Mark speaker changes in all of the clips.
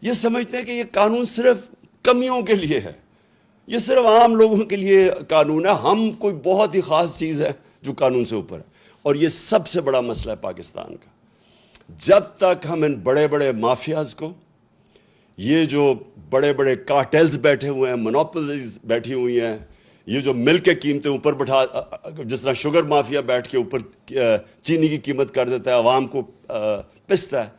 Speaker 1: یہ سمجھتے ہیں کہ یہ قانون صرف کمیوں کے لیے ہے، یہ صرف عام لوگوں کے لیے قانون ہے، ہم کوئی بہت ہی خاص چیز ہے جو قانون سے اوپر ہے۔ اور یہ سب سے بڑا مسئلہ ہے پاکستان کا۔ جب تک ہم ان بڑے بڑے مافیاز کو، یہ جو بڑے بڑے کارٹیلز بیٹھے ہوئے ہیں، مونوپولیز بیٹھی ہوئی ہیں، یہ جو مل کے قیمتیں اوپر بٹھا، جس طرح شوگر مافیا بیٹھ کے اوپر چینی کی قیمت کر دیتا ہے، عوام کو پستا ہے،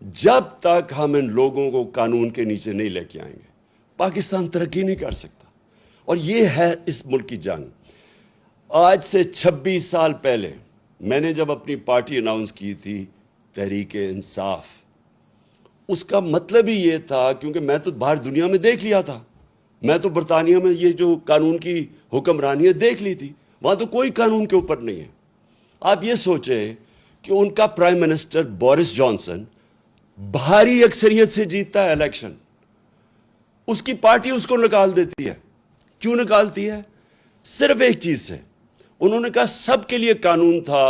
Speaker 1: جب تک ہم ان لوگوں کو قانون کے نیچے نہیں لے کے آئیں گے پاکستان ترقی نہیں کر سکتا۔ اور یہ ہے اس ملک کی جنگ۔ آج سے 26 سال پہلے میں نے جب اپنی پارٹی اناؤنس کی تھی تحریک انصاف، اس کا مطلب ہی یہ تھا، کیونکہ میں تو باہر دنیا میں دیکھ لیا تھا، میں تو برطانیہ میں یہ جو قانون کی حکمرانی ہے دیکھ لی تھی، وہاں تو کوئی قانون کے اوپر نہیں ہے۔ آپ یہ سوچیں کہ ان کا پرائم منسٹر بورس جانسن بھاری اکثریت سے جیتتا ہے الیکشن، اس کی پارٹی اس کو نکال دیتی ہے۔ کیوں نکالتی ہے؟ صرف ایک چیز سے، انہوں نے کہا سب کے لیے قانون تھا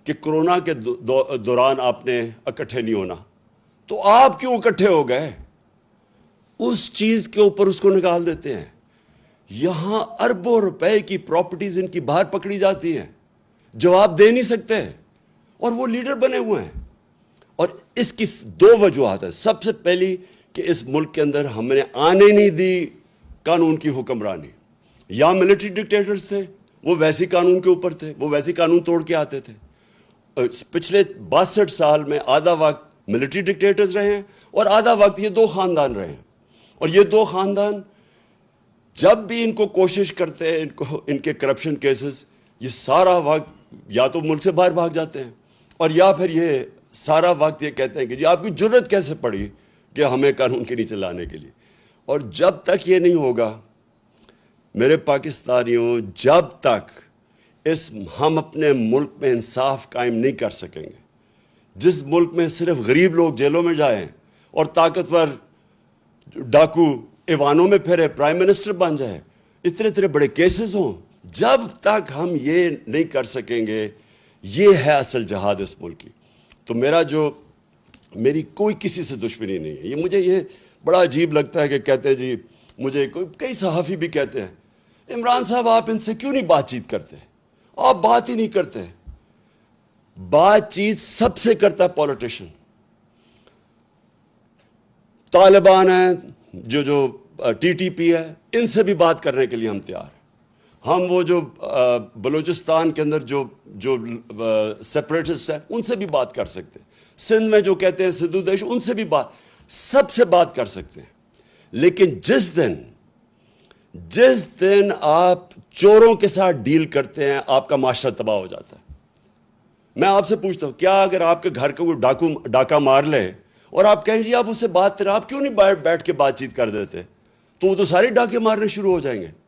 Speaker 1: کہ کرونا کے دوران آپ نے اکٹھے نہیں ہونا، تو آپ کیوں اکٹھے ہو گئے؟ اس چیز کے اوپر اس کو نکال دیتے ہیں۔ یہاں اربوں روپے کی پراپرٹیز ان کی باہر پکڑی جاتی ہیں، جواب دے نہیں سکتے، اور وہ لیڈر بنے ہوئے ہیں۔ اور اس کی دو وجوہات ہیں۔ سب سے پہلی کہ اس ملک کے اندر ہم نے آنے نہیں دی قانون کی حکمرانی۔ یا ملٹری ڈکٹیٹرز تھے، وہ ویسی قانون کے اوپر تھے، وہ ویسی قانون توڑ کے آتے تھے۔ پچھلے 62 سال میں آدھا وقت ملٹری ڈکٹیٹرز رہے ہیں اور آدھا وقت یہ دو خاندان رہے ہیں، اور یہ دو خاندان جب بھی ان کو کوشش کرتے ہیں، ان کے کرپشن کیسز، یہ سارا وقت یا تو ملک سے باہر بھاگ جاتے ہیں، اور یا پھر یہ سارا وقت یہ کہتے ہیں کہ جی آپ کی جرت کیسے پڑی کہ ہمیں قانون کے نیچے لانے کے لیے۔ اور جب تک یہ نہیں ہوگا میرے پاکستانیوں، جب تک ہم اپنے ملک میں انصاف قائم نہیں کر سکیں گے، جس ملک میں صرف غریب لوگ جیلوں میں جائیں اور طاقتور ڈاکو ایوانوں میں پھرے، پرائم منسٹر بن جائے، اتنے بڑے کیسز ہوں، جب تک ہم یہ نہیں کر سکیں گے، یہ ہے اصل جہاد اس ملک کی۔ تو میری کوئی کسی سے دشمنی نہیں ہے۔ مجھے یہ بڑا عجیب لگتا ہے کہ کہتے ہیں جی، مجھے کئی صحافی بھی کہتے ہیں عمران صاحب آپ ان سے کیوں نہیں بات چیت کرتے، آپ بات ہی نہیں کرتے۔ بات چیت سب سے کرتا ہے پولیٹیشین۔ طالبان ہیں، جو ٹی ٹی پی ہے، ان سے بھی بات کرنے کے لیے ہم تیار ہیں۔ ہم وہ جو بلوچستان کے اندر جو سیپریٹسٹ ہیں، ان سے بھی بات کر سکتے ہیں۔ سندھ میں جو کہتے ہیں سدھو دیش، ان سے بھی سب سے بات کر سکتے ہیں۔ لیکن جس دن آپ چوروں کے ساتھ ڈیل کرتے ہیں، آپ کا معاشرہ تباہ ہو جاتا ہے۔ میں آپ سے پوچھتا ہوں، کیا اگر آپ کے گھر کا کوئی ڈاکہ مار لے اور آپ کہیں جی آپ اس سے بات کریں، آپ کیوں نہیں بیٹھ کے بات چیت کر دیتے؟ تو وہ تو سارے ڈاکے مارنے شروع ہو جائیں گے۔